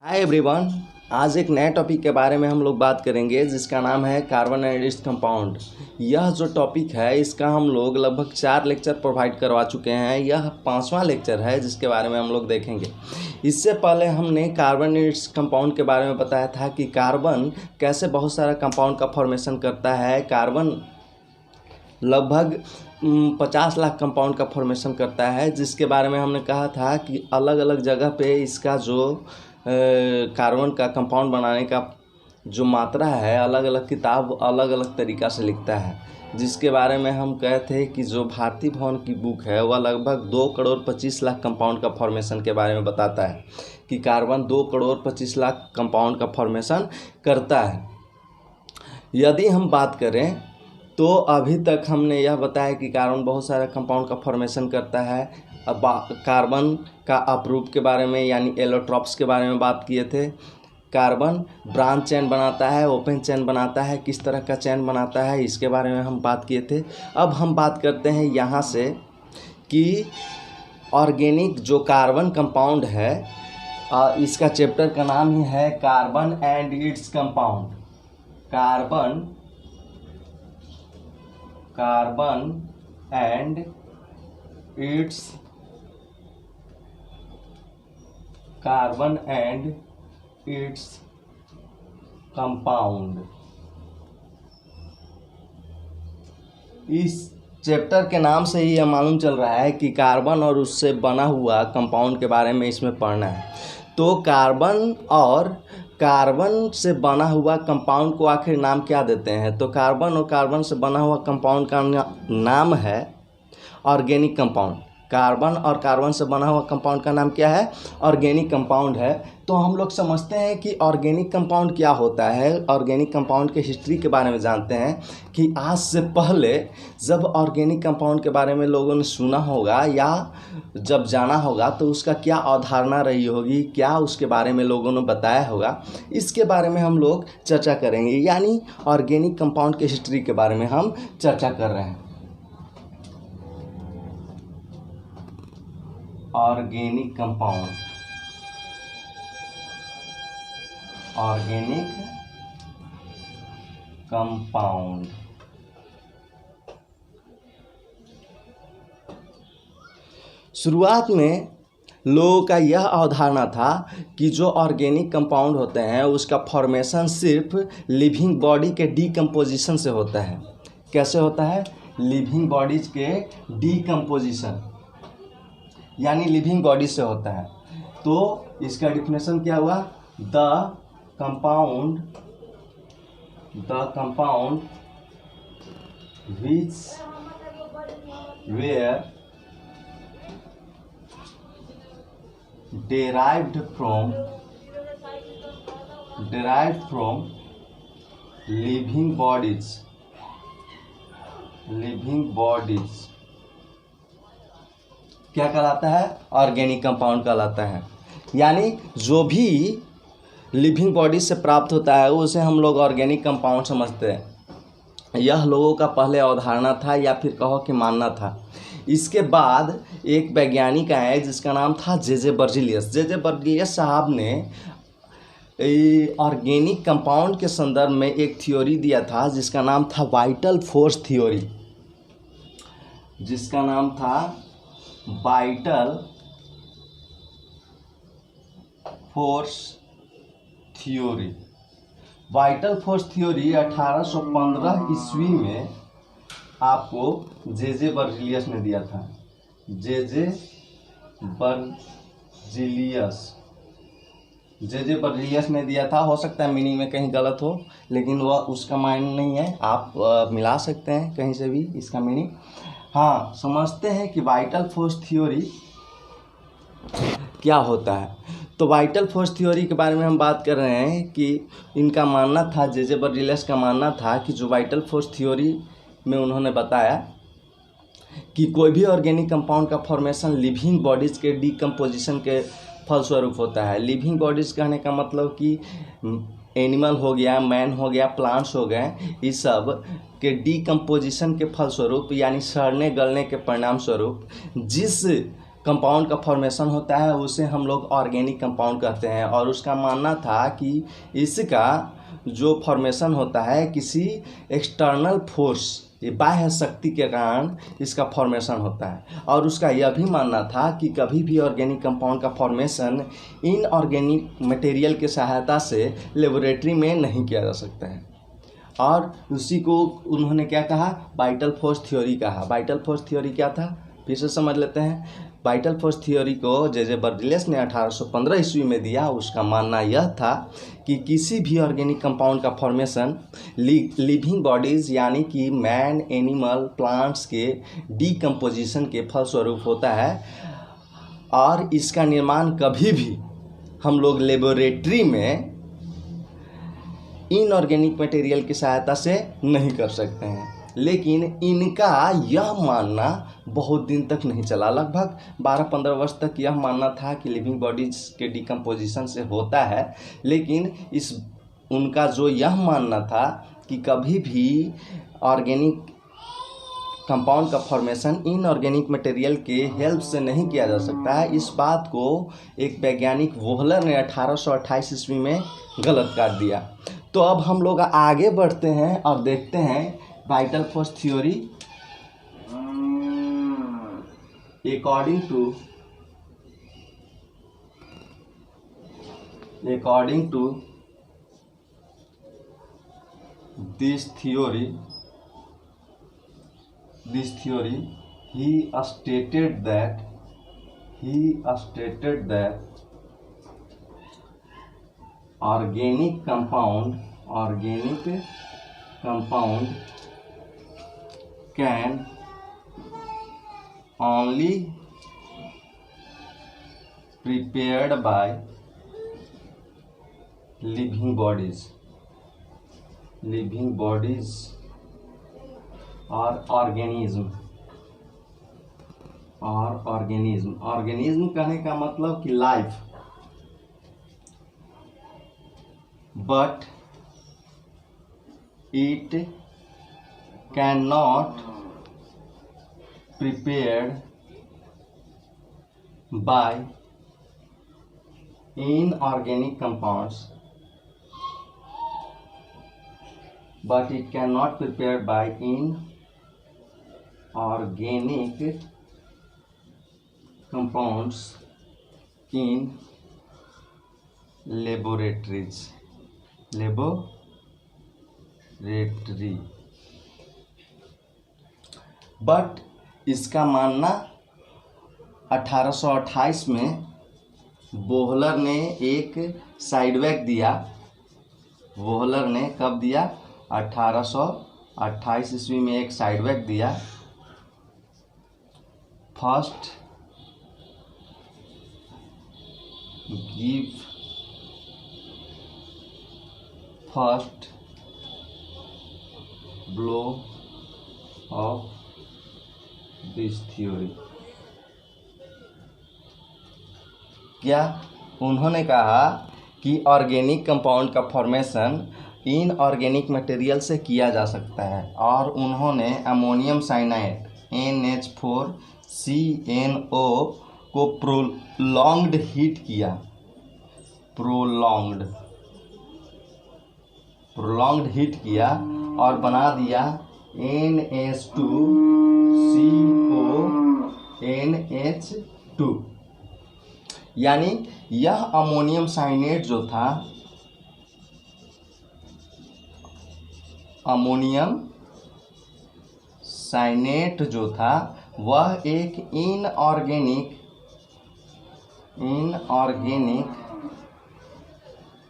Hi everyone. आज एक नए टॉपिक के बारे में हम लोग बात करेंगे जिसका नाम है कार्बन एंड इट्स कंपाउंड। यह जो टॉपिक है इसका हम लोग लगभग 4 लेक्चर प्रोवाइड करवा चुके हैं। यह 5वां लेक्चर है जिसके बारे में हम लोग देखेंगे। इससे पहले हमने कार्बन एंड इट्स कंपाउंड के बारे में बताया था कि कार्बन कैसे बहुत सारा कंपाउंड का फॉर्मेशन करता है। कार्बन लगभग 50 लाख कंपाउंड का फॉर्मेशन करता है, जिसके बारे में हमने कहा था कि अलग अलग जगह पे इसका जो कार्बन का कंपाउंड बनाने का जो मात्रा है अलग अलग किताब अलग अलग तरीक़ा से लिखता है, जिसके बारे में हम कहे थे कि जो भारती भवन की बुक है वह लगभग 2 करोड़ 25 लाख कंपाउंड का फॉर्मेशन के बारे में बताता है कि कार्बन 2 करोड़ 25 लाख कंपाउंड का फॉर्मेशन करता है। यदि हम बात करें तो अभी तक हमने यह बताया कि कार्बन बहुत सारा कंपाउंड का फॉर्मेशन करता है। अब कार्बन का अप्रूप के बारे में यानी एलोट्रॉप्स के बारे में बात किए थे। कार्बन ब्रांच चेन बनाता है, ओपन चेन बनाता है, किस तरह का चेन बनाता है इसके बारे में हम बात किए थे। अब हम बात करते हैं यहाँ से कि ऑर्गेनिक जो कार्बन कंपाउंड है इसका चैप्टर का नाम ही है carbon and its compound. Carbon and its compound. इस चैप्टर के नाम से ही यह मालूम चल रहा है कि कार्बन और उससे बना हुआ कंपाउंड के बारे में इसमें पढ़ना है। तो कार्बन और कार्बन से बना हुआ कंपाउंड को आखिर नाम क्या देते हैं? तो कार्बन और कार्बन से बना हुआ कंपाउंड का नाम है ऑर्गेनिक कंपाउंड। कार्बन और कार्बन से बना हुआ कंपाउंड का नाम क्या है? ऑर्गेनिक कंपाउंड है। तो हम लोग समझते हैं कि ऑर्गेनिक कंपाउंड क्या होता है। ऑर्गेनिक कंपाउंड के हिस्ट्री के बारे में जानते हैं कि आज से पहले जब ऑर्गेनिक कंपाउंड के बारे में लोगों ने सुना होगा या जब जाना होगा तो उसका क्या अवधारणा रही होगी, क्या उसके बारे में लोगों ने बताया होगा, इसके बारे में हम लोग चर्चा करेंगे। यानी ऑर्गेनिक कंपाउंड के हिस्ट्री के बारे में हम चर्चा कर रहे हैं। ऑर्गेनिक कंपाउंड, शुरुआत में लोगों का यह अवधारणा था कि जो ऑर्गेनिक कंपाउंड होते हैं उसका फॉर्मेशन सिर्फ लिविंग बॉडी के डीकम्पोजिशन से होता है। कैसे होता है? लिविंग बॉडीज के डीकम्पोजिशन यानी लिविंग बॉडी से होता है। तो इसका डिफिनेशन क्या हुआ? The compound which were derived from living bodies क्या कहलाता है? ऑर्गेनिक कंपाउंड कहलाता है। यानी जो भी लिविंग बॉडी से प्राप्त होता है उसे हम लोग ऑर्गेनिक कंपाउंड समझते हैं। यह लोगों का पहले अवधारणा था या फिर कहो कि मानना था। इसके बाद एक वैज्ञानिक आए जिसका नाम था जे बर्जीलियस साहब ने ऑर्गेनिक कंपाउंड के संदर्भ में एक थ्योरी दिया था जिसका नाम था vital force theory. Vital force theory 1815 ईस्वी में आपको जे बर्जीलियस ने दिया था। जे बर्जीलियस ने दिया था। हो सकता है मीनिंग में कहीं गलत हो, लेकिन वह उसका मायने नहीं है। आप मिला सकते हैं कहीं से भी इसका मीनिंग। हाँ, समझते हैं कि वाइटल फोर्स थ्योरी क्या होता है। तो वाइटल फोर्स थ्योरी के बारे में हम बात कर रहे हैं कि इनका मानना था, जे बर्जीलियस का मानना था कि जो वाइटल फोर्स थ्योरी में उन्होंने बताया कि कोई भी ऑर्गेनिक कंपाउंड का फॉर्मेशन लिविंग बॉडीज़ के डीकम्पोजिशन के फलस्वरूप होता है। लिविंग बॉडीज़ कहने का मतलब कि एनिमल हो गया, मैन हो गया, प्लांट्स हो गए, इस सब के डीकम्पोजिशन के फलस्वरूप यानी सड़ने गलने के परिणाम स्वरूप जिस कंपाउंड का फॉर्मेशन होता है उसे हम लोग ऑर्गेनिक कंपाउंड कहते हैं। और उसका मानना था कि इसका जो फॉर्मेशन होता है किसी एक्सटर्नल फोर्स, ये बाह्य शक्ति के कारण इसका फॉर्मेशन होता है। और उसका यह भी मानना था कि कभी भी ऑर्गेनिक कंपाउंड का फॉर्मेशन इनऑर्गेनिक मटेरियल की सहायता से लेबोरेटरी में नहीं किया जा सकता है। और उसी को उन्होंने क्या कहा, वाइटल फोर्स थ्योरी कहा। वाइटल फोर्स थ्योरी क्या था, फिर से समझ लेते हैं। वाइटल फोर्स थ्योरी को जे बर्जेलियस ने 1815 ईस्वी में दिया। उसका मानना यह था कि किसी भी ऑर्गेनिक कंपाउंड का फॉर्मेशन लिविंग बॉडीज़ यानी कि मैन, एनिमल, प्लांट्स के डीकम्पोजिशन के फलस्वरूप होता है। और इसका निर्माण कभी भी हम लोग लेबोरेटरी में इनऑर्गेनिक मटेरियल की सहायता से नहीं कर सकते हैं। लेकिन इनका यह मानना बहुत दिन तक नहीं चला। लगभग 12-15 वर्ष तक यह मानना था कि लिविंग बॉडीज के डिकम्पोजिशन से होता है। लेकिन उनका जो यह मानना था कि कभी भी ऑर्गेनिक कंपाउंड का फॉर्मेशन इनऑर्गेनिक मटेरियल के हेल्प से नहीं किया जा सकता है, इस बात को एक वैज्ञानिक वोहलर ने 1828 ईस्वी में गलत कर दिया। तो अब हम लोग आगे बढ़ते हैं और देखते हैं vital force theory according to this theory he stated that organic compound can only prepared by living bodies or organism कहने का मतलब कि life, but it cannot prepared by inorganic compounds, in laboratory। But इसका मानना 1828 में Wohler ने एक साइडबैक दिया। वोहलर ने कब दिया, 1828 ईस्वी में एक साइडबैक दिया। First blow of this theory. क्या उन्होंने कहा कि ऑर्गेनिक कंपाउंड का फॉर्मेशन इनऑर्गेनिक मटेरियल से किया जा सकता है। और उन्होंने अमोनियम साइनाइड NH4CnO को प्रोलॉन्ग्ड हीट किया। प्रोलॉन्ग्ड हीट किया और बना दिया NH2CONH2। यानी यह अमोनियम साइनेट जो था वह एक इनऑर्गेनिक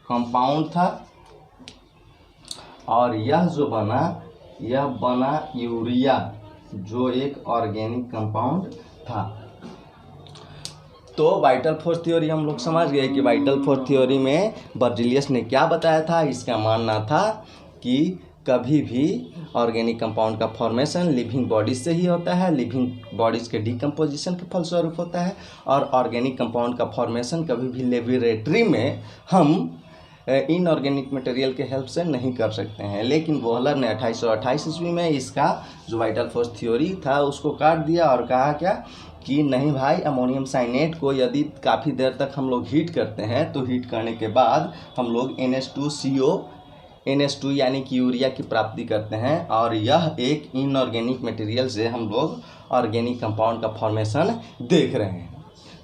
कंपाउंड था। और यह बना यूरिया, जो एक ऑर्गेनिक कंपाउंड था। तो वाइटल फोर्स थ्योरी हम लोग समझ गए कि वाइटल फोर्स थ्योरी में बर्जेलियस ने क्या बताया था। इसका मानना था कि कभी भी ऑर्गेनिक कंपाउंड का फॉर्मेशन लिविंग बॉडीज से ही होता है, लिविंग बॉडीज के डिकम्पोजिशन के फलस्वरूप होता है। और ऑर्गेनिक कंपाउंड का फॉर्मेशन कभी भी लेबोरेटरी में हम इनऑर्गेनिक मटेरियल के हेल्प से नहीं कर सकते हैं। लेकिन वोहलर ने 1828 ईस्वी में इसका जो वाइटल फोर्स थ्योरी था उसको काट दिया और कहा क्या कि नहीं भाई, अमोनियम साइनेट को यदि काफ़ी देर तक हम लोग हीट करते हैं तो हीट करने के बाद हम लोग NH2 यानी कि यूरिया की प्राप्ति करते हैं, और यह एक इनऑर्गेनिक मटेरियल से हम लोग ऑर्गेनिक कंपाउंड का फॉर्मेशन देख रहे हैं।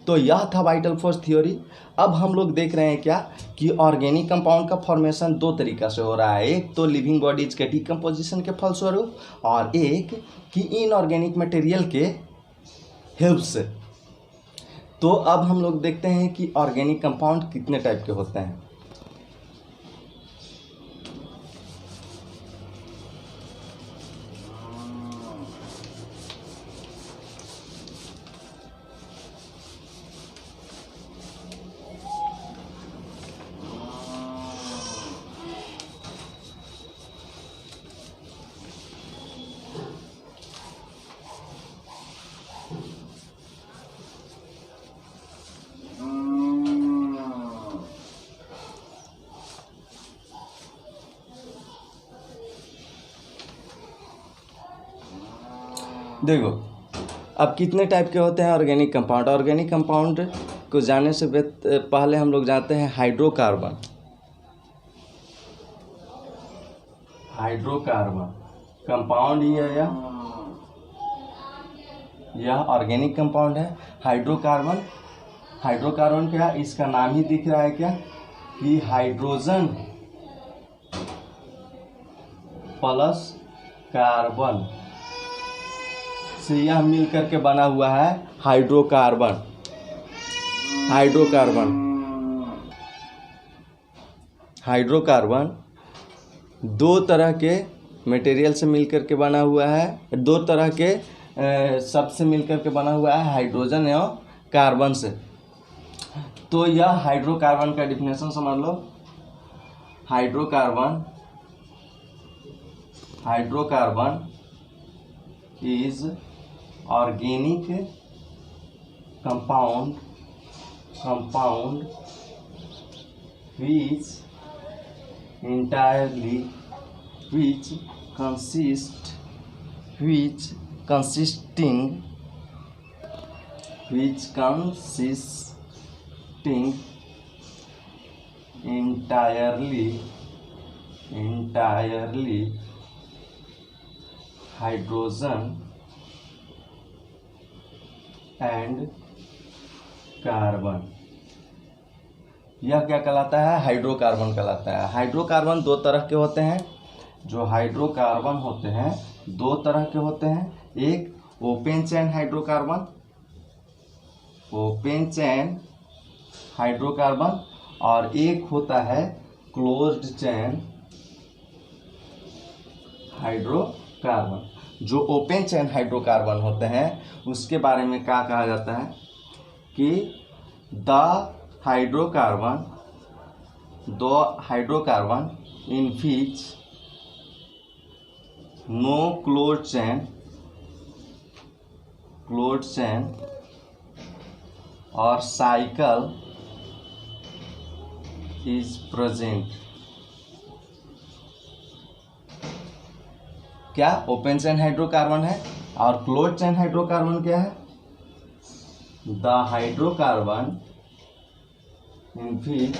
तो यह था वाइटल फोर्स थ्योरी। अब हम लोग देख रहे हैं क्या कि ऑर्गेनिक कंपाउंड का फॉर्मेशन दो तरीका से हो रहा है, एक तो लिविंग बॉडीज के डिकम्पोजिशन के फलस्वरूप और एक कि इनऑर्गेनिक मटेरियल के हेल्प से। तो अब हम लोग देखते हैं कि ऑर्गेनिक कंपाउंड कितने टाइप के होते हैं। देखो अब कितने टाइप के होते हैं ऑर्गेनिक कंपाउंड। ऑर्गेनिक कंपाउंड को जानने से पहले हम लोग जानते हैं हाइड्रोकार्बन। हाइड्रोकार्बन कंपाउंड ही है, यह ऑर्गेनिक कंपाउंड है। हाइड्रोकार्बन क्या, इसका नाम ही दिख रहा है क्या कि हाइड्रोजन प्लस कार्बन से यह मिल करके बना हुआ है हाइड्रोकार्बन। हाइड्रोकार्बन दो तरह के मटेरियल से मिलकर के बना हुआ है, दो तरह के शब्द से मिलकर के बना हुआ है, हाइड्रोजन एवं कार्बन से। तो यह हाइड्रोकार्बन का डिफिनेशन समझ लो। Hydrocarbon is organic compound which consisting entirely hydrogen and carbon. यह क्या कहलाता है, हाइड्रोकार्बन कहलाता है। हाइड्रोकार्बन दो तरह के होते हैं। जो हाइड्रोकार्बन होते हैं दो तरह के होते हैं, एक ओपन चेन हाइड्रोकार्बन और एक होता है क्लोज्ड चेन हाइड्रोकार्बन। जो ओपन चेन हाइड्रोकार्बन होते हैं उसके बारे में क्या कहा जाता है कि the hydrocarbon in which no closed chain और साइकिल इज प्रेजेंट। क्या ओपन चेन हाइड्रोकार्बन है, और क्लोज्ड चेन हाइड्रोकार्बन क्या है, the hydrocarbon in which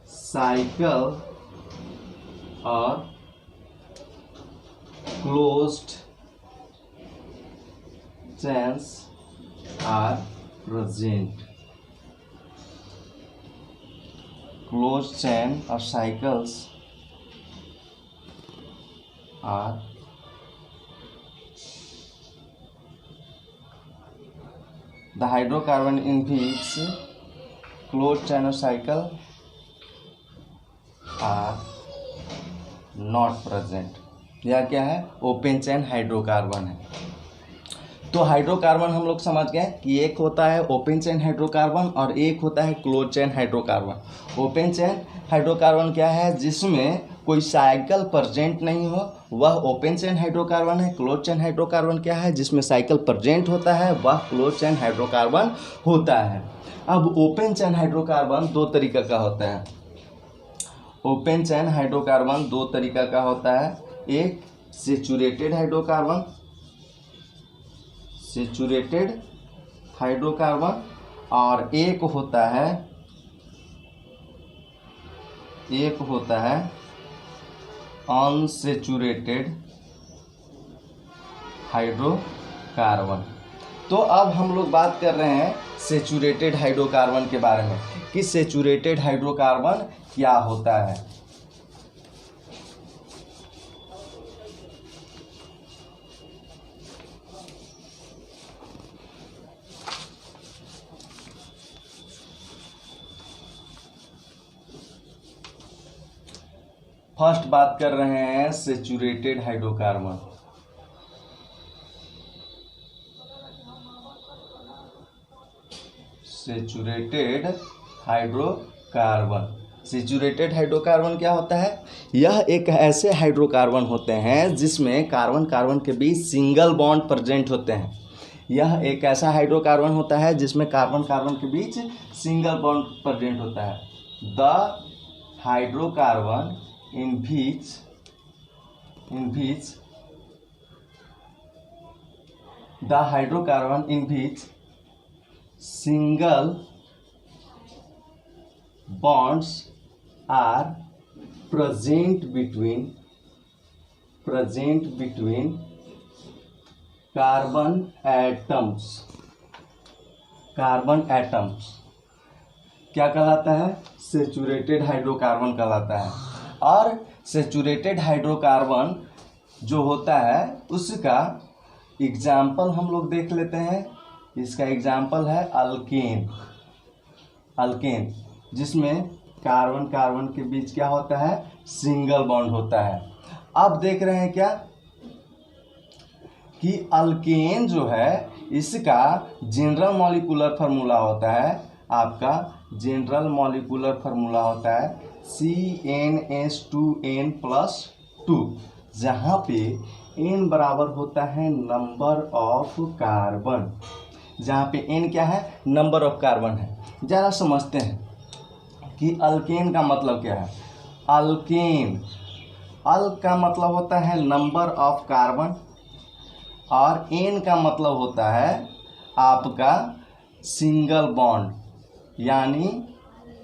cycle और closed chains are present. Closed chain और cycles are the hydrocarbon in which closed chain or cycle are not present। यह क्या है, ओपन चेन हाइड्रोकार्बन है। तो हाइड्रोकार्बन हम लोग समझ गए कि एक होता है ओपन चेन हाइड्रोकार्बन और एक होता है close chain hydrocarbon. Open chain hydrocarbon क्या है, जिसमें कोई साइकिल प्रेजेंट नहीं हो, वह ओपन चेन हाइड्रोकार्बन है। क्लोज चेन हाइड्रोकार्बन क्या है, जिसमें साइकिल प्रेजेंट होता है, वह क्लोज चेन हाइड्रोकार्बन होता है। अब ओपन चेन हाइड्रोकार्बन दो तरीका का होता है। ओपन चेन हाइड्रोकार्बन दो तरीका का होता है, एक सैचुरेटेड हाइड्रोकार्बन सेचुरेटेड हाइड्रोकार्बन, और एक होता है अनसेचुरेटेड हाइड्रोकार्बन। तो अब हम लोग बात कर रहे हैं सेचुरेटेड हाइड्रोकार्बन के बारे में कि सेचुरेटेड हाइड्रोकार्बन क्या होता है। फर्स्ट बात कर रहे हैं saturated hydrocarbon. Saturated hydrocarbon, saturated hydrocarbon क्या होता है? यह एक ऐसे हाइड्रोकार्बन होते हैं जिसमें कार्बन कार्बन के बीच सिंगल बॉन्ड प्रेजेंट होते हैं। यह एक ऐसा हाइड्रोकार्बन होता है जिसमें कार्बन कार्बन के बीच सिंगल बॉन्ड प्रेजेंट होता है। The hydrocarbon in which the hydrocarbon in which single bonds are present between carbon atoms क्या कहलाता है? सेचुरेटेड हाइड्रोकार्बन कहलाता है। और सेचुरेटेड हाइड्रोकार्बन जो होता है उसका एग्जाम्पल हम लोग देख लेते हैं। इसका एग्जाम्पल है अल्केन, जिसमें कार्बन कार्बन के बीच क्या होता है? सिंगल बॉन्ड होता है। अब देख रहे हैं क्या कि अल्केन जो है इसका जनरल मॉलिक्यूलर फार्मूला होता है, आपका जनरल मॉलिक्यूलर फार्मूला होता है CnH2n+2, जहाँ पे n बराबर होता है नंबर ऑफ कार्बन, जहाँ पे n क्या है? नंबर ऑफ कार्बन है। ज़रा समझते हैं कि अल्केन का मतलब क्या है। अल का मतलब होता है नंबर ऑफ कार्बन, और n का मतलब होता है आपका सिंगल बॉन्ड, यानी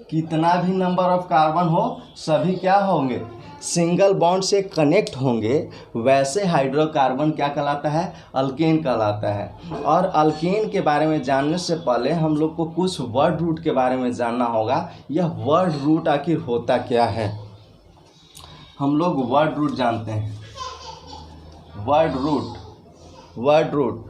कितना भी नंबर ऑफ कार्बन हो सभी क्या होंगे? सिंगल बॉन्ड से कनेक्ट होंगे। वैसे हाइड्रोकार्बन क्या कहलाता है? अल्केन कहलाता है। और अल्केन के बारे में जानने से पहले हम लोग को कुछ वर्ड रूट के बारे में जानना होगा। यह वर्ड रूट आखिर होता क्या है? हम लोग वर्ड रूट जानते हैं। वर्ड रूट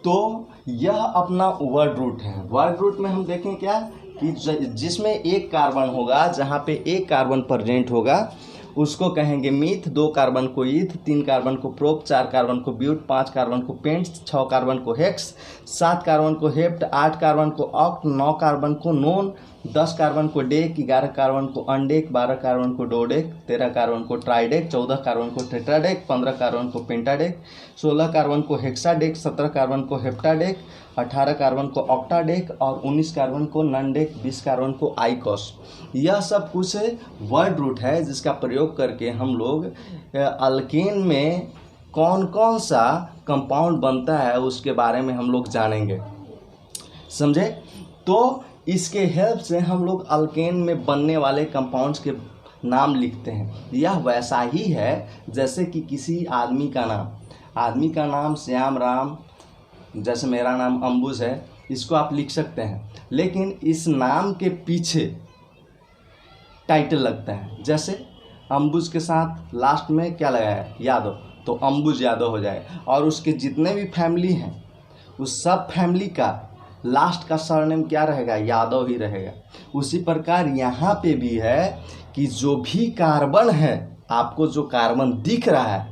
तो यह अपना वर्ड रूट है। वर्ड रूट में हम देखें क्या कि जिसमें एक कार्बन होगा, जहाँ पे एक कार्बन प्रेजेंट होगा उसको कहेंगे मीथ, 2 कार्बन को ईथ, 3 कार्बन को प्रोप, 4 कार्बन को ब्यूट, 5 कार्बन को पेंट, 6 कार्बन को हेक्स, 7 कार्बन को हेप्ट, 8 कार्बन को ऑक्ट, 9 कार्बन को नोन, 10 कार्बन को डेक, 11 कार्बन को अनडेक, 12 कार्बन को डोडेक, 13 कार्बन को ट्राइडेक, 14 कार्बन को टेट्राडेक, 15 कार्बन को पेंटाडेक, 16 कार्बन को हेक्साडेक, 17 कार्बन को हेप्टाडेक, 18 कार्बन को ऑक्टाडेक और 19 कार्बन को ननडेक, 20 कार्बन को आइकोस। यह सब कुछ वर्ड रूट है जिसका प्रयोग करके हम लोग अल्केन में कौन कौन सा कंपाउंड बनता है उसके बारे में हम लोग जानेंगे, समझे? तो इसके हेल्प से हम लोग अल्केन में बनने वाले कंपाउंड्स के नाम लिखते हैं। यह वैसा ही है जैसे कि किसी आदमी का नाम श्याम राम, जैसे मेरा नाम अंबुज है, इसको आप लिख सकते हैं, लेकिन इस नाम के पीछे टाइटल लगता है। जैसे अंबुज के साथ लास्ट में क्या लगाया है? यादव, तो अंबुज यादव हो जाए। और उसके जितने भी फैमिली हैं उस सब फैमिली का लास्ट का सरनेम क्या रहेगा? यादव ही रहेगा। उसी प्रकार यहाँ पे भी है कि जो भी कार्बन है, आपको जो कार्बन दिख रहा है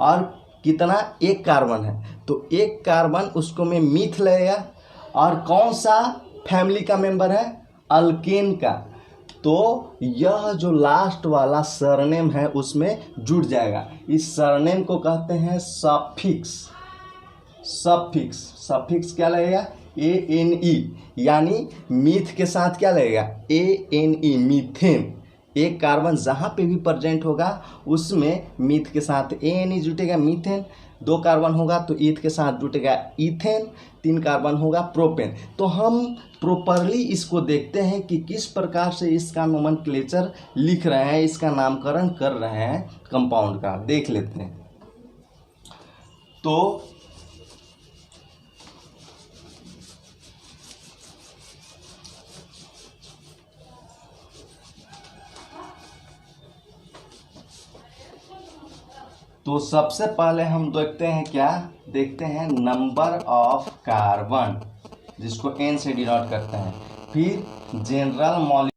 और कितना? एक कार्बन है, तो एक कार्बन उसको में मीथ लगेगा। और कौन सा फैमिली का मेंबर है? अल्केन का। तो यह जो लास्ट वाला सरनेम है उसमें जुड़ जाएगा। इस सरनेम को कहते हैं सफिक्स। सफिक्स क्या लगेगा? ANE, यानी मीथ के साथ क्या लगेगा? ANE, methane. एक कार्बन जहाँ पे भी प्रेजेंट होगा उसमें मीथ के साथ ANE जुटेगा, मीथेन। 2 कार्बन होगा तो ईथ के साथ जुटेगा इथेन, 3 कार्बन होगा प्रोपेन। तो हम प्रॉपरली इसको देखते हैं कि किस प्रकार से इसका नोमेनक्लेचर लिख रहे हैं, इसका नामकरण कर रहे हैं कंपाउंड का, देख लेते हैं। तो सबसे पहले हम देखते हैं क्या, देखते हैं नंबर ऑफ कार्बन, जिसको N से डिनोट करते हैं। फिर जनरल मॉलिक्यूल